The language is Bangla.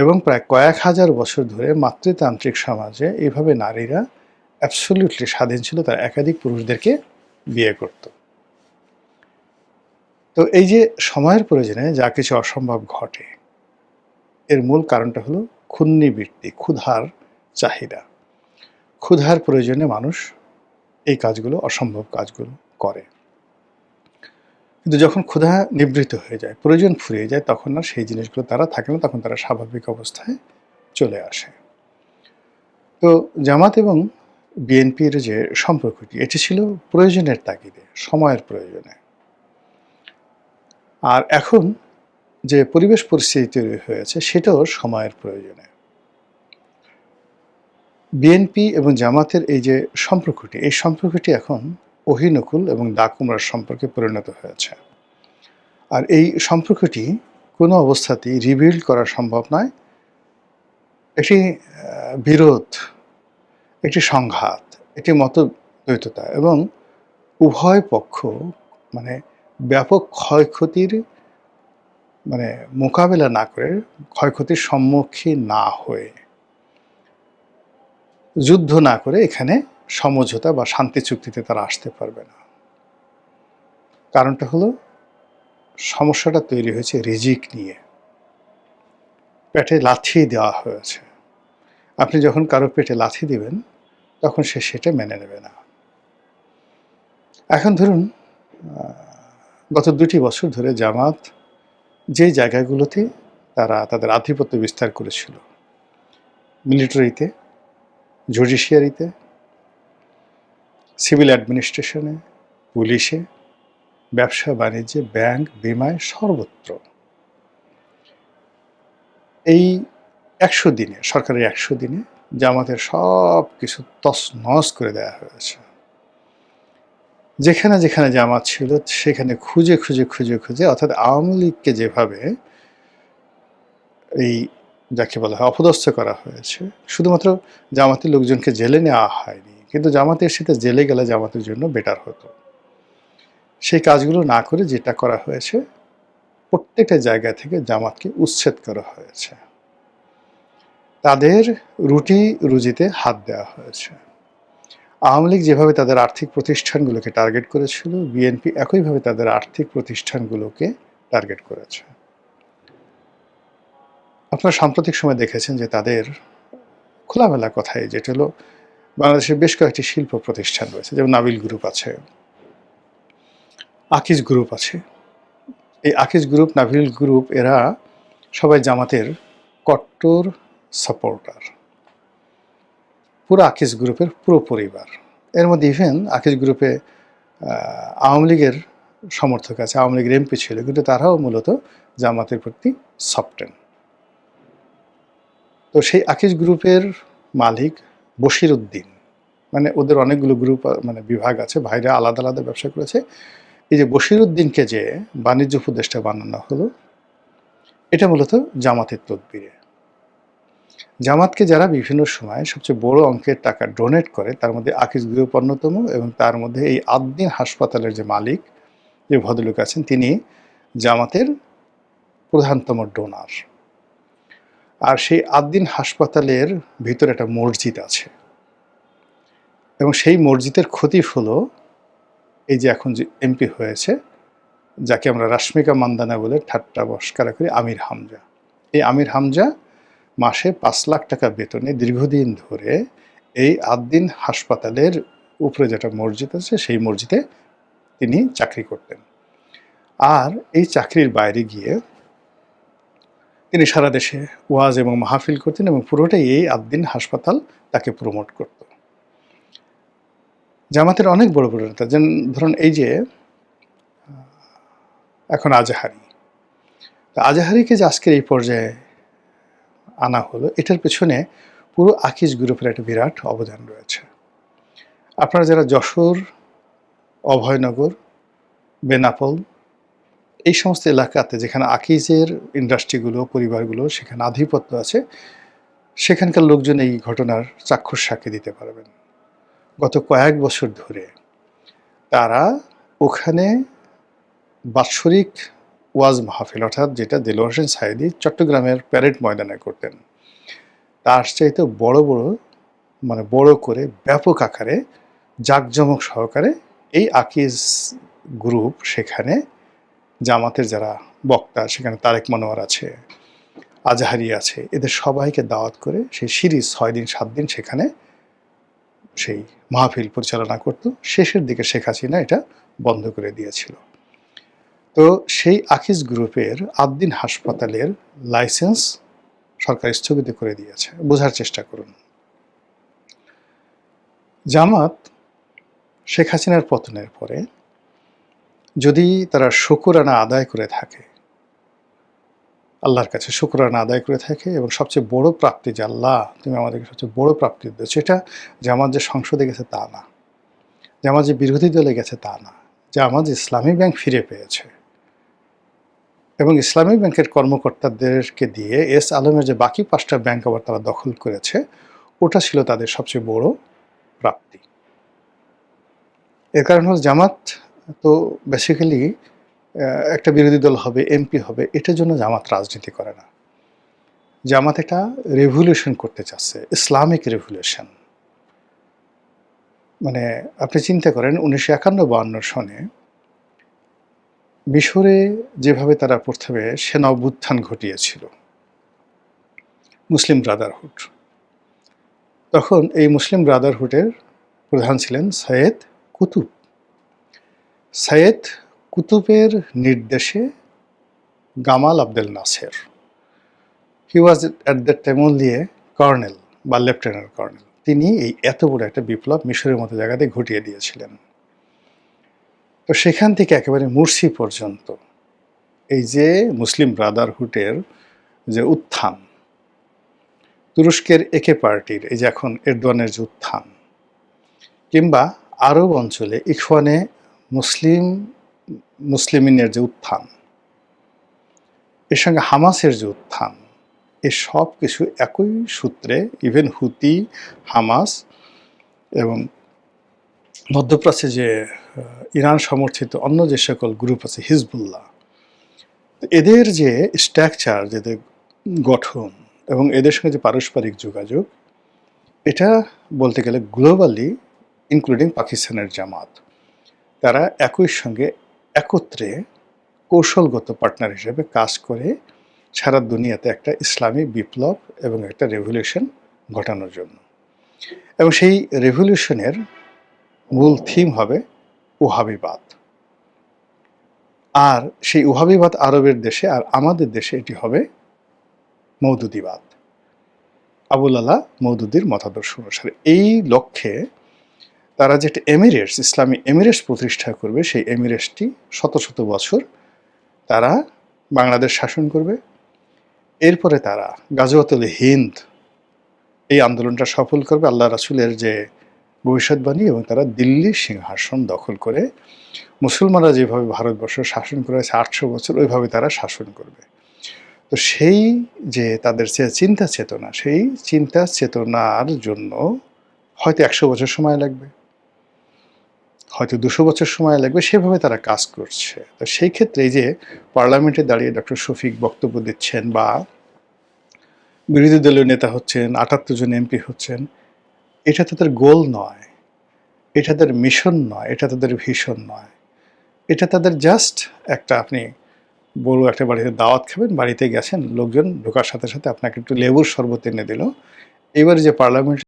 এবং প্রায় কয়েক হাজার বছর ধরে মাতৃতান্ত্রিক সমাজে এইভাবে নারীরা অ্যাবসলিউটলি স্বাধীন ছিল, তারা একাধিক পুরুষদেরকে বিয়ে করত। তো এই যে সময়ের প্রয়োজনে যা কিছু অসম্ভব ঘটে, এর মূল কারণটা হলো ক্ষুন্নিবৃত্তি, ক্ষুধার চাহিদা। ক্ষুধার প্রয়োজনে মানুষ এই কাজগুলো, অসম্ভব কাজগুলো করে। কিন্তু যখন ক্ষুধা নিবৃত্ত হয়ে যায়, প্রয়োজন ফুরিয়ে যায়, তখন আর সেই জিনিসগুলো তারা থাকে না, তখন তারা স্বাভাবিক অবস্থায় চলে আসে। তো জামাত এবং বিএনপির যে সম্পর্কটি, এটি ছিল প্রয়োজনের তাগিদে, সময়ের প্রয়োজনে। আর এখন যে পরিবেশ পরিস্থিতি তৈরি হয়েছে, সেটাও সময়ের প্রয়োজনে। বিএনপি এবং জামাতের এই যে সম্পর্কটি, এই সম্পর্কটি এখন অহিনকুল এবং ডাকুমরার সম্পর্কে পরিণত হয়েছে। আর এই সম্পর্কটি কোনো অবস্থাতেই রিবিল্ড করা সম্ভব নয়। একটি বিরোধ, একটি সংঘাত, একটি মতদ্বৈততা এবং উভয় পক্ষ মানে ব্যাপক ক্ষয়ক্ষতির মোকাবেলা না করে, ক্ষয়ক্ষতির সম্মুখীন না হয়ে, যুদ্ধ না করে এখানে সমঝোতা বা শান্তি চুক্তিতে তারা আসতে পারবে না। কারণটা হলো, সমস্যাটা তৈরি হয়েছে রিজিক নিয়ে, পেটে লাথি দেওয়া হয়েছে। আপনি যখন কারো পেটে লাথি দিবেন, তখন সে সেটা মেনে নেবে না। এখন ধরুন, গত 2টি বছর ধরে জামাত যে জায়গাগুলোতে তারা তাদের আধিপত্য বিস্তার করেছিল, মিলিটারিতে, জুডিশিয়ারিতে, সিভিল অ্যাডমিনিস্ট্রেশনে, পুলিশে, ব্যবসা বাণিজ্যে, ব্যাংক, বিমায়, সর্বত্র এই 100 দিনে, সরকারের 100 দিনে জামাতের সব কিছু তছনছ করে দেওয়া হয়েছে। যেখানে যেখানে জামাত ছিল, সেখানে খুঁজে খুঁজে খুঁজে খুঁজে, অর্থাৎ আওয়ামী লীগকে যেভাবে এই যাকে বলা হয় অপদস্থ করা হয়েছে, শুধুমাত্র জামাতের লোকজনকে জেলে নেওয়া হয়নি, কিন্তু জামাতের সাথে জেলে গেলে জামাতের জন্য বেটার হতো। সেই কাজগুলো না করে যেটা করা হয়েছে, প্রত্যেকটা জায়গা থেকে জামাতকে উচ্ছেদ করা হয়েছে, তাদের রুটি রুজিতে হাত দেওয়া হয়েছে। আওয়ামী লীগ যেভাবে তাদের আর্থিক প্রতিষ্ঠানগুলোকে টার্গেট করেছিল, বিএনপি একইভাবে তাদের আর্থিক প্রতিষ্ঠানগুলোকে টার্গেট করেছে। আপনারা সাম্প্রতিক সময় দেখেছেন যে তাদের খোলামেলা কথাই, যেটা হলো বাংলাদেশের বেশ কয়েকটি শিল্প প্রতিষ্ঠান রয়েছে, যেমন নাবিল গ্রুপ আছে, আকিজ গ্রুপ আছে। এই আকিজ গ্রুপ, নাবিল গ্রুপ, এরা সবাই জামাতের কট্টর সাপোর্টার। পুরো আকিজ গ্রুপের পুরো পরিবার। এর মধ্যে ইভেন আকিজ গ্রুপে আওয়ামী লীগের সমর্থক আছে, আওয়ামী লীগের এমপি ছিল, কিন্তু তারাও মূলত জামাতের প্রতি সফটেন। তো সেই আকিজ গ্রুপের মালিক বশির উদ্দিন, ওদের অনেকগুলো গ্রুপ বিভাগ আছে, ভাইরা আলাদা আলাদা ব্যবসা করেছে। এই যে বশির উদ্দিনকে যে বাণিজ্য উপদেষ্টা বানানো হলো, এটা মূলত জামাতের তদবিরে। জামাতকে যারা বিভিন্ন সময় সবচেয়ে বড় অঙ্কের টাকা ডোনেট করে, তার মধ্যে আকিজ গ্রুপ অন্যতম, এবং তার মধ্যে এই আদ্দিন হাসপাতালের যে মালিক, যে ভদ্রলোক আছেন, তিনি জামাতের প্রধানতম ডোনার। আর সেই আদ্দিন হাসপাতালের ভিতরে একটা মসজিদ আছে, এবং সেই মসজিদের খতিব হলো এই যে এখন যে এমপি হয়েছে, যাকে আমরা রাশ্মিকা মান্দানা বলে ঠাট্টা বস্কারা করি, আমির হামজা। এই আমির হামজা মাসে 5 লাখ টাকা বেতনে দীর্ঘদিন ধরে এই আদ্দিন হাসপাতালের উপরে যেটা মসজিদ আছে, সেই মসজিদে তিনি চাকরি করতেন। আর এই চাকরির বাইরে গিয়ে তিনি সারা দেশে ওয়াজ এবং মাহফিল করতেন, এবং পুরোটাই এই আদ্দিন হাসপাতাল তাকে প্রমোট করত। জামাতের অনেক বড় বড় নেতা, যেন ধরুন এই যে এখন আজাহারি, আজাহারিকে যে আজকের এই পর্যায়ে আনা হলো, এটার পেছনে পুরো আকিজ গ্রুপের একটা বিরাট অবদান রয়েছে। আপনারা যারা যশোর, অভয়নগর, বেনাপোল, এই সমস্ত এলাকাতে যেখানে আকিজের ইন্ডাস্ট্রিগুলো, পরিবারগুলো, সেখানে আধিপত্য আছে, সেখানকার লোকজন এই ঘটনার চাক্ষুষ সাক্ষী দিতে পারবেন। গত কয়েক বছর ধরে তারা ওখানে বাৎসরিক ওয়াজ মাহফিল, অর্থাৎ যেটা দেলোয়ার হোসেন সাঈদী চট্টগ্রামের প্যারেড ময়দানে করতেন, তার চাইতে বড় করে ব্যাপক আকারে জাঁকজমক সহকারে এই আকিজ গ্রুপ সেখানে জামাতের যারা বক্তা, সেখানে তারেক মনোয়ার আছে, আজহারি আছে, এদের সবাইকে দাওয়াত করে সেই সিরিজ 6 দিন 7 দিন সেখানে সেই মাহফিল পরিচালনা করত। শেষের দিকে শেখ হাসিনা এটা বন্ধ করে দিয়েছিল। তো সেই আকিজ গ্রুপের আদ্দিন হাসপাতালের লাইসেন্স সরকার স্থগিত করে দিয়েছে। বোঝার চেষ্টা করুন, জামাত শেখ হাসিনার পতনের পরে যদি তারা শুকরানা আদায় করে থাকে, আল্লাহর কাছে শুকরানা আদায় করে থাকে, এবং সবচেয়ে বড় প্রাপ্তি যে আল্লাহ তুমি আমাদেরকে সবচেয়ে বড় প্রাপ্তি দিয়েছো, এটা জামাত যে সংসদে গেছে তা না, জামাত যে বিরোধী দলে গেছে তা না, জামাত ইসলামী ব্যাংক ফিরে পেয়েছে, এবং ইসলামী ব্যাংকের কর্মকর্তাদেরকে দিয়ে এস আলমের যে বাকি 5টা ব্যাংক আবার তারা দখল করেছে, ওটা ছিল তাদের সবচেয়ে বড় প্রাপ্তি। এর কারণ হল জামাত তো বেসিক্যালি একটা বিরোধী দল হবে, এমপি হবে, এটার জন্য জামাত রাজনীতি করে না। জামাত একটা রেভলিউশন করতে চাচ্ছে, ইসলামিক রেভলিউশন। মানে আপনি চিন্তা করেন 1951-52 সনে মিশরে যেভাবে তারা প্রথমে সেনা অভ্যুত্থান ঘটিয়েছিল, মুসলিম ব্রাদারহুড, তখন এই মুসলিম ব্রাদারহুডের প্রধান ছিলেন সৈয়দ কুতুব। সৈয়দ কুতুবের নির্দেশে গামাল Abdel Nasser, he was at that time only a colonel বা লেফটেন্যান্ট কর্নেল, তিনি এই এত বড় একটা বিপ্লব মিশরের মতো জায়গাতে ঘটিয়ে দিয়েছিলেন। তো সেখান থেকে একেবারে মুরসি পর্যন্ত এই যে মুসলিম ব্রাদারহুডের যে উত্থান, তুরস্কের একে পার্টির এই যে এখন এরদোয়ানের যে উত্থান, কিংবা আরব অঞ্চলে ইখওয়ানে মুসলিমিনের যে উত্থান, এর সঙ্গে হামাসের যে উত্থান, এ সব কিছু একই সূত্রে, ইভেন হুতি, হামাস এবং মধ্যপ্রাচ্যে যে ইরান সমর্থিত অন্য যে সকল গ্রুপ আছে, হিজবুল্লাহ, এদের যে স্ট্রাকচার, যেদের গঠন এবং এদের সঙ্গে যে পারস্পরিক যোগাযোগ, এটা বলতে গেলে গ্লোবালি ইনক্লুডিং পাকিস্তানের জামাত, তারা একই সঙ্গে একত্রে কৌশলগত পার্টনার হিসেবে কাজ করে সারা দুনিয়াতে একটা ইসলামী বিপ্লব এবং একটা রেভলিউশন ঘটানোর জন্য। এবং সেই রেভলিউশনের মূল থিম হবে ওহাবিবাদ। আর সেই ওহাবিবাদ আরবের দেশে, আর আমাদের দেশে এটি হবে মওদুদিবাদ, আবুল আলা মওদুদির মতাদর্শ অনুসারে। এই লক্ষ্যে তারা যেটা এমিরেটস, ইসলামী এমিরেটস প্রতিষ্ঠা করবে, সেই এমিরেটসটি শত শত বছর তারা বাংলাদেশ শাসন করবে। এরপরে তারা গাজওয়াতুল হিন্দ এই আন্দোলনটা সফল করবে, আল্লাহ রাসূলের যে ভবিষ্যৎবাণী, এবং তারা দিল্লির সিংহাসন দখল করে মুসলমানরা যেভাবে ভারতবর্ষ শাসন করেছে 800 বছর, ওইভাবে তারা শাসন করবে। তো সেই যে তাদের যে চিন্তা চেতনা, সেই চিন্তা চেতনার জন্য হয়তো 100 বছর সময় লাগবে, হয়তো 200 বছর সময় লাগবে, সেভাবে তারা কাজ করছে। তো সেই ক্ষেত্রে এই যে পার্লামেন্টে দাঁড়িয়ে ডক্টর শফিক বক্তব্য দিচ্ছেন, বা বিরোধী দলীয় নেতা হচ্ছেন, 78 জন এমপি হচ্ছেন, এটা তাদের গোল নয়, এটা তাদের মিশন নয়, এটা তাদের ভিশন নয়, এটা তাদের জাস্ট একটা, আপনি বড় একটা বাড়িতে দাওয়াত খাবেন, বাড়িতে গেছেন, লোকজন ঢোকার সাথে সাথে আপনাকে একটু লেবুর শরবত এনে দিল, এবারে যে পার্লামেন্ট